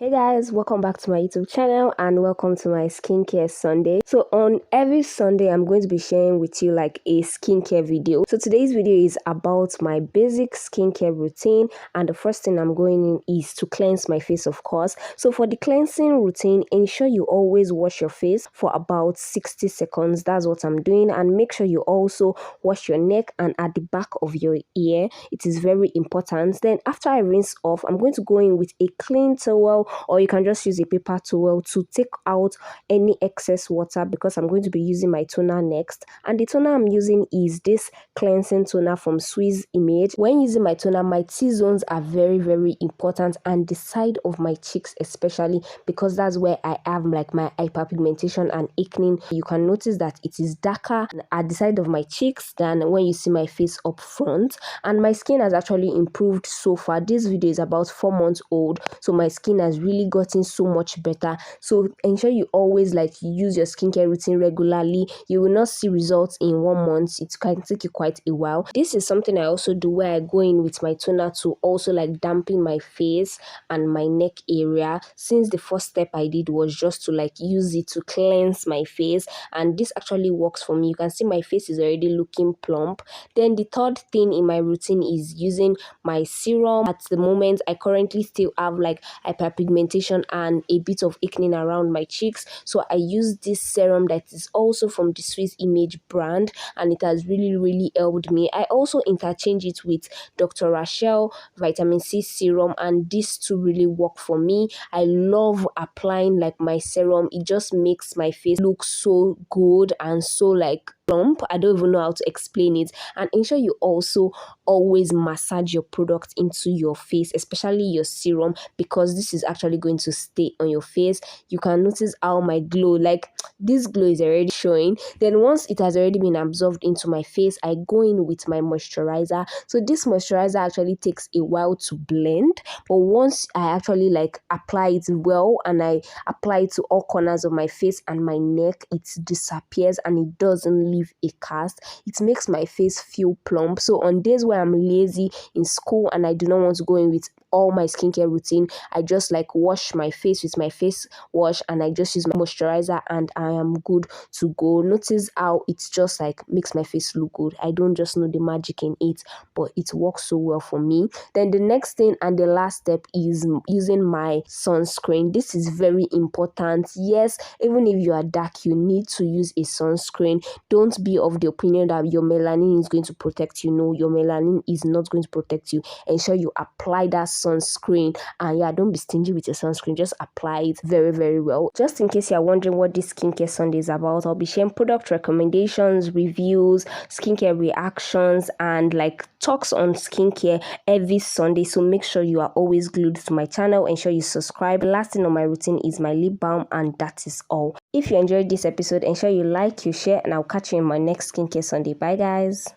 Hey guys, welcome back to my YouTube channel and welcome to my Skincare Sunday. So on every Sunday, I'm going to be sharing with you like a skincare video. So today's video is about my basic skincare routine, and the first thing I'm going in is to cleanse my face, of course. So for the cleansing routine, ensure you always wash your face for about 60 seconds. That's what I'm doing, and make sure you also wash your neck and at the back of your ear. It is very important. Then after I rinse off, I'm going to go in with a clean towel, or you can just use a paper towel to take out any excess water, because I'm going to be using my toner next. And the toner I'm using is this cleansing toner from Swiss Image. When using my toner, my T-zones are very important, and the side of my cheeks especially, because that's where I have like my hyperpigmentation and acne. You can notice that it is darker at the side of my cheeks than when you see my face up front, and my skin has actually improved so far. This video is about 4 months old, so my skin has really gotten so much better. So ensure you always like use your skincare routine regularly. You will not see results in 1 month. It can take you quite a while. This is something I also do, where I go in with my toner to also like dampen my face and my neck area, since the first step I did was just to like use it to cleanse my face, and this actually works for me. You can see my face is already looking plump. Then the third thing in my routine is using my serum. At the moment, I currently still have like hyperpigmentation and a bit of acne around my cheeks, so I use this serum that is also from the Swiss Image brand, and it has really helped me. I also interchange it with Dr. Rachel vitamin C serum, and these two really work for me. I love applying like my serum. It just makes my face look so good and so like plump. I don't even know how to explain it. And ensure you also always massage your product into your face, especially your serum, because this is actually going to stay on your face. You can notice how my glow, like this glow is already showing. Then once it has already been absorbed into my face, I go in with my moisturizer. So this moisturizer actually takes a while to blend, but once I actually like apply it well and I apply it to all corners of my face and my neck, it disappears and it doesn't leave a cast. It makes my face feel plump. So on days where I'm lazy in school and I do not want to go in with all my skincare routine, I just like wash my face with my face wash, and I just use my moisturizer, and I am good to go. Notice how it's just like makes my face look good. I don't just know the magic in it, but it works so well for me. Then the next thing and the last step is using my sunscreen. This is very important. Yes, even if you are dark, you need to use a sunscreen. Don't be of the opinion that your melanin is going to protect you. No, your melanin is not going to protect you. Ensure you apply that sunscreen, and yeah, don't be stingy with your sunscreen. Just apply it very well. Just in case you're wondering what this Skincare Sunday is about, I'll be sharing product recommendations, reviews, skincare reactions, and like talks on skincare every Sunday. So make sure you are always glued to my channel. Ensure you subscribe. Last thing on my routine is my lip balm, and that is all. If you enjoyed this episode, ensure you like, you share, and I'll catch you in my next Skincare Sunday. Bye guys.